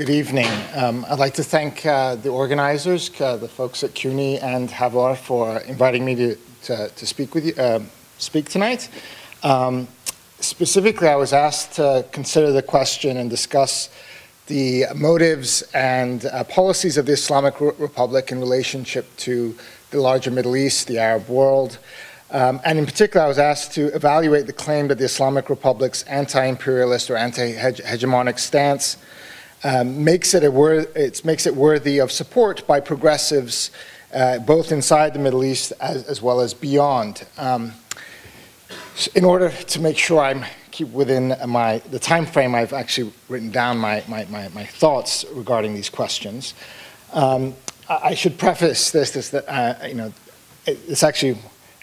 Good evening. I'd like to thank the organizers, the folks at CUNY and Havaar, for inviting me to speak with you, speak tonight. Specifically, I was asked to consider the question and discuss the motives and policies of the Islamic Republic in relationship to the larger Middle East, the Arab world. And in particular, I was asked to evaluate the claim that the Islamic Republic's anti-imperialist or anti-hegemonic stance makes it worthy of support by progressives both inside the Middle East as well as beyond. In order to make sure I keep within the time frame, I've actually written down my thoughts regarding these questions. I should preface this that it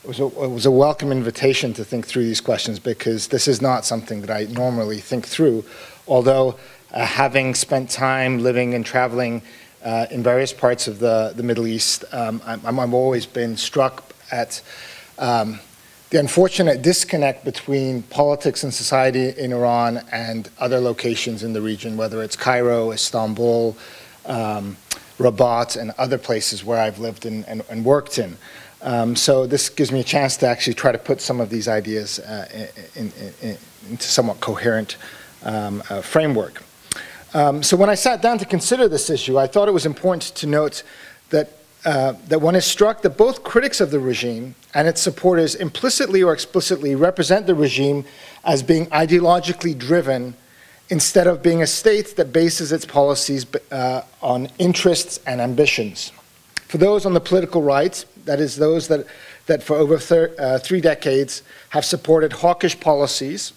was a welcome invitation to think through these questions, because this is not something that I normally think through, although having spent time living and traveling in various parts of the Middle East, I've always been struck at the unfortunate disconnect between politics and society in Iran and other locations in the region, whether it's Cairo, Istanbul, Rabat, and other places where I've lived and worked in. So this gives me a chance to actually try to put some of these ideas into somewhat coherent framework. So when I sat down to consider this issue, I thought it was important to note that one is struck that both critics of the regime and its supporters implicitly or explicitly represent the regime as being ideologically driven, instead of being a state that bases its policies on interests and ambitions. For those on the political right, that is those that for over 3 decades have supported hawkish policies,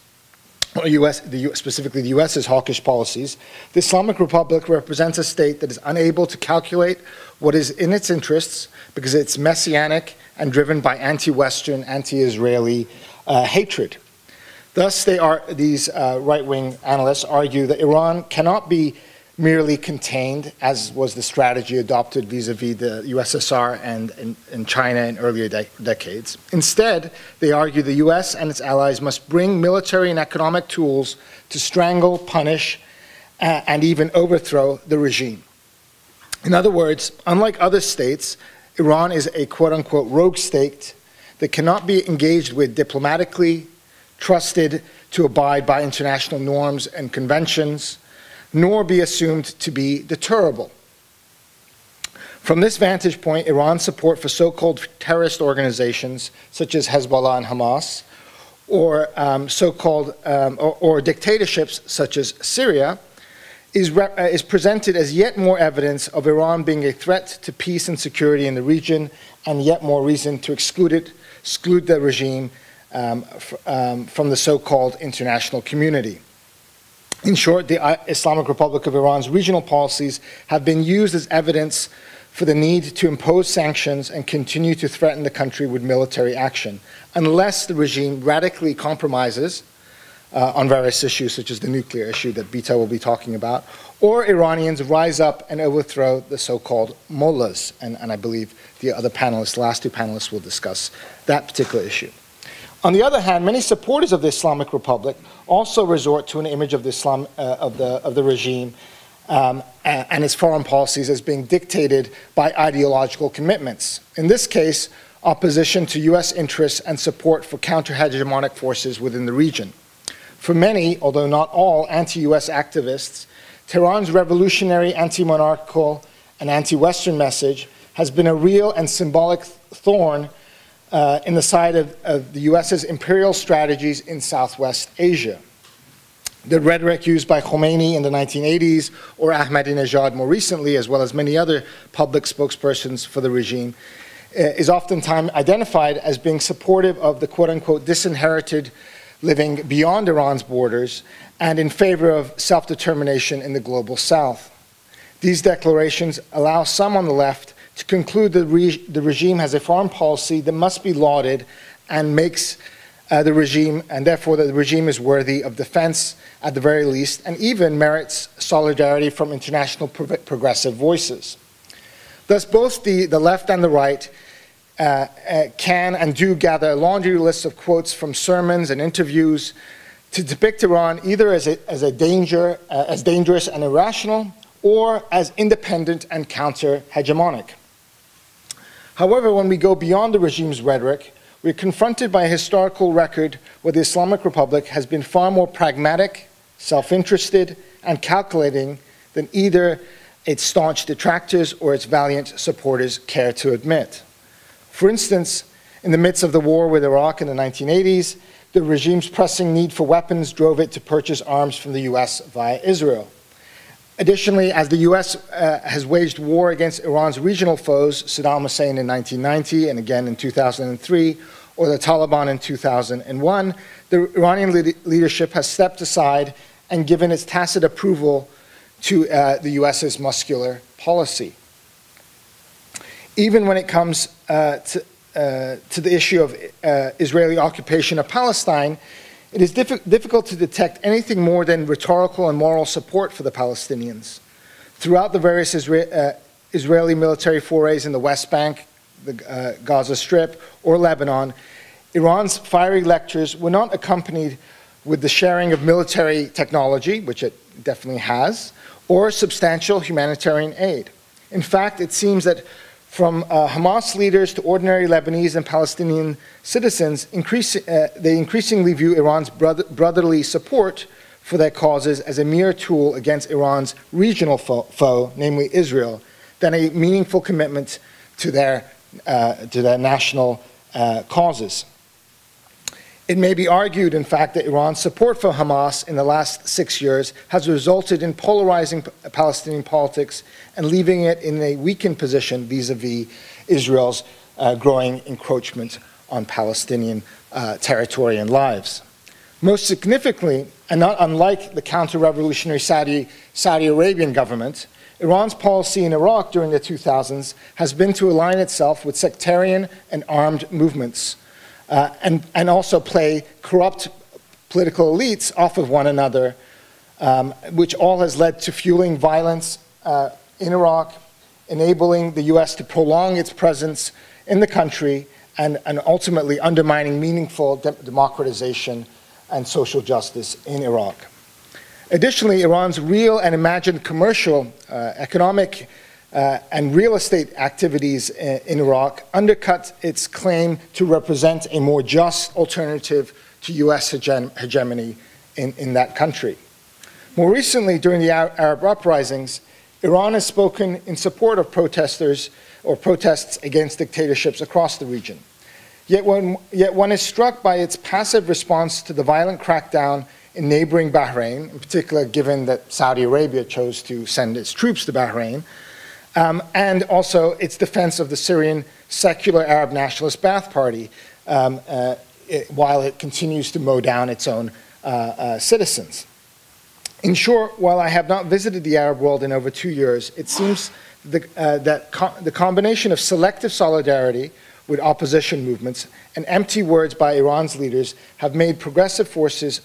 or specifically the US's hawkish policies, the Islamic Republic represents a state that is unable to calculate what is in its interests because it's messianic and driven by anti-Western, anti-Israeli hatred. Thus, these right-wing analysts argue that Iran cannot be merely contained, as was the strategy adopted vis-a-vis the USSR and China in earlier decades. Instead, they argue the US and its allies must bring military and economic tools to strangle, punish, and even overthrow the regime. In other words, unlike other states, Iran is a quote-unquote rogue state that cannot be engaged with diplomatically, trusted to abide by international norms and conventions, nor be assumed to be deterrable. From this vantage point, Iran's support for so-called terrorist organizations such as Hezbollah and Hamas, or or dictatorships such as Syria, is presented as yet more evidence of Iran being a threat to peace and security in the region, and yet more reason to exclude the regime from the so-called international community. In short, the Islamic Republic of Iran's regional policies have been used as evidence for the need to impose sanctions and continue to threaten the country with military action, unless the regime radically compromises on various issues, such as the nuclear issue that Bita will be talking about, or Iranians rise up and overthrow the so-called mullahs. And I believe the other panelists, the last 2 panelists, will discuss that particular issue. On the other hand, many supporters of the Islamic Republic also resort to an image of the regime and its foreign policies as being dictated by ideological commitments. In this case, opposition to US interests and support for counter-hegemonic forces within the region. For many, although not all, anti-US activists, Tehran's revolutionary, anti-monarchical, and anti-Western message has been a real and symbolic thorn in the side of the US's imperial strategies in Southwest Asia. The rhetoric used by Khomeini in the 1980s, or Ahmadinejad more recently, as well as many other public spokespersons for the regime, is oftentimes identified as being supportive of the quote-unquote disinherited living beyond Iran's borders and in favor of self-determination in the global south. These declarations allow some on the left to conclude that the regime has a foreign policy that must be lauded and makes the regime, and therefore that the regime is worthy of defense at the very least, and even merits solidarity from international progressive voices. Thus, both the left and the right can and do gather a laundry list of quotes from sermons and interviews to depict Iran either as dangerous and irrational, or as independent and counter-hegemonic. However, when we go beyond the regime's rhetoric, we're confronted by a historical record where the Islamic Republic has been far more pragmatic, self-interested, and calculating than either its staunch detractors or its valiant supporters care to admit. For instance, in the midst of the war with Iraq in the 1980s, the regime's pressing need for weapons drove it to purchase arms from the US via Israel. Additionally, as the US has waged war against Iran's regional foes, Saddam Hussein in 1990 and again in 2003, or the Taliban in 2001, the Iranian leadership has stepped aside and given its tacit approval to the US's muscular policy. Even when it comes to the issue of Israeli occupation of Palestine, it is difficult to detect anything more than rhetorical and moral support for the Palestinians. Throughout the various Israeli military forays in the West Bank, the Gaza Strip, or Lebanon, Iran's fiery lectures were not accompanied with the sharing of military technology, which it definitely has, or substantial humanitarian aid. In fact, it seems that from Hamas leaders to ordinary Lebanese and Palestinian citizens, they increasingly view Iran's brotherly support for their causes as a mere tool against Iran's regional foe, namely Israel, than a meaningful commitment to their national causes. It may be argued, in fact, that Iran's support for Hamas in the last 6 years has resulted in polarizing Palestinian politics and leaving it in a weakened position vis-à-vis Israel's growing encroachment on Palestinian territory and lives. Most significantly, and not unlike the counter-revolutionary Saudi Arabian government, Iran's policy in Iraq during the 2000s has been to align itself with sectarian and armed movements, and also play corrupt political elites off of one another, which all has led to fueling violence in Iraq, enabling the US to prolong its presence in the country, and ultimately undermining meaningful democratization and social justice in Iraq. Additionally, Iran's real and imagined commercial, economic, and real estate activities in Iraq undercut its claim to represent a more just alternative to US hegemony in that country. More recently, during the Arab uprisings, Iran has spoken in support of protesters or protests against dictatorships across the region. Yet one is struck by its passive response to the violent crackdown in neighboring Bahrain, in particular given that Saudi Arabia chose to send its troops to Bahrain, and also its defense of the Syrian secular Arab nationalist Ba'ath Party, while it continues to mow down its own citizens. In short, while I have not visited the Arab world in over 2 years, it seems that the combination of selective solidarity with opposition movements and empty words by Iran's leaders have made progressive forces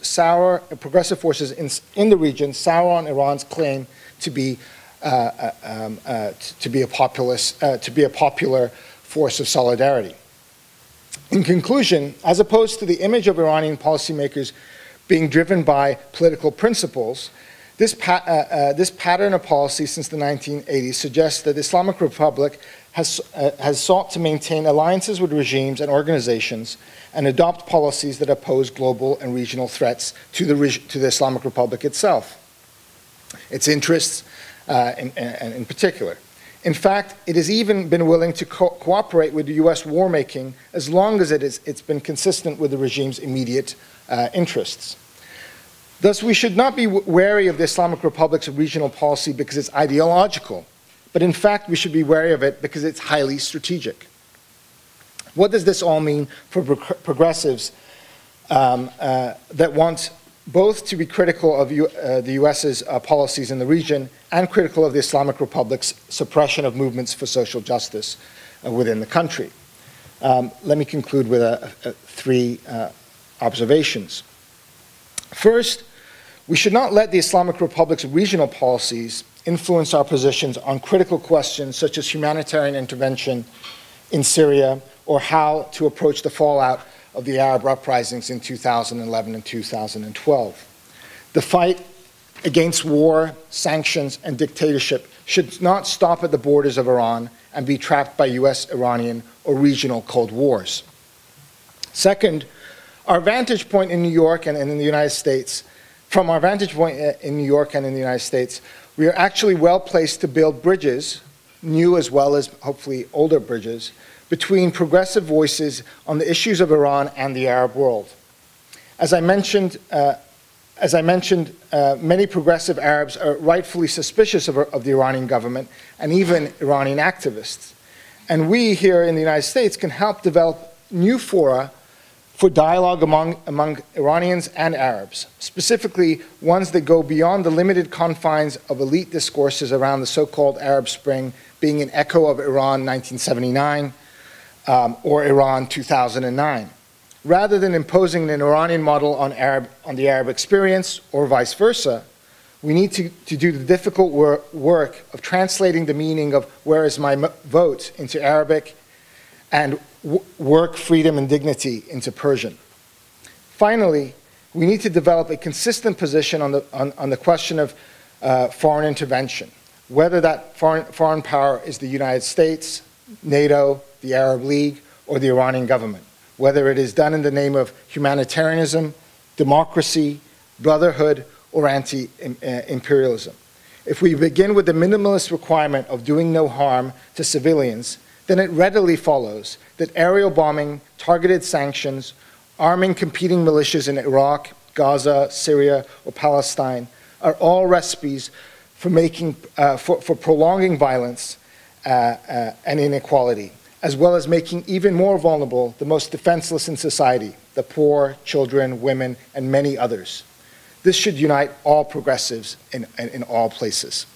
in the region sour on Iran's claim to be a popular force of solidarity. In conclusion, as opposed to the image of Iranian policymakers being driven by political principles, this pattern of policy since the 1980s suggests that the Islamic Republic has sought to maintain alliances with regimes and organizations and adopt policies that oppose global and regional threats to the Islamic Republic itself, its interests in particular. In fact, it has even been willing to cooperate with the US war-making as long as it's been consistent with the regime's immediate interests. Thus, we should not be wary of the Islamic Republic's regional policy because it's ideological, but in fact, we should be wary of it because it's highly strategic. What does this all mean for progressives that want both to be critical of the US's policies in the region and critical of the Islamic Republic's suppression of movements for social justice within the country? Let me conclude with three observations. First, we should not let the Islamic Republic's regional policies influence our positions on critical questions such as humanitarian intervention in Syria or how to approach the fallout of the Arab uprisings in 2011 and 2012. The fight against war, sanctions, and dictatorship should not stop at the borders of Iran and be trapped by US, Iranian, or regional Cold Wars. Second, our vantage point in New York and in the United States, from our vantage point in New York and in the United States, we are actually well placed to build bridges, new as well as hopefully older bridges, between progressive voices on the issues of Iran and the Arab world. As I mentioned, many progressive Arabs are rightfully suspicious of the Iranian government and even Iranian activists. And we here in the United States can help develop new fora for dialogue among Iranians and Arabs, specifically ones that go beyond the limited confines of elite discourses around the so-called Arab Spring being an echo of Iran 1979 or Iran 2009. Rather than imposing an Iranian model on the Arab experience or vice versa, we need to do the difficult work of translating the meaning of "where is my vote" into Arabic and work, freedom, and dignity into Persian. Finally, we need to develop a consistent position on the question of foreign intervention, whether that foreign power is the United States, NATO, the Arab League, or the Iranian government, whether it is done in the name of humanitarianism, democracy, brotherhood, or anti-imperialism. If we begin with the minimalist requirement of doing no harm to civilians, then it readily follows that aerial bombing, targeted sanctions, arming competing militias in Iraq, Gaza, Syria, or Palestine are all recipes for prolonging violence and inequality, as well as making even more vulnerable the most defenseless in society, the poor, children, women, and many others. This should unite all progressives in all places.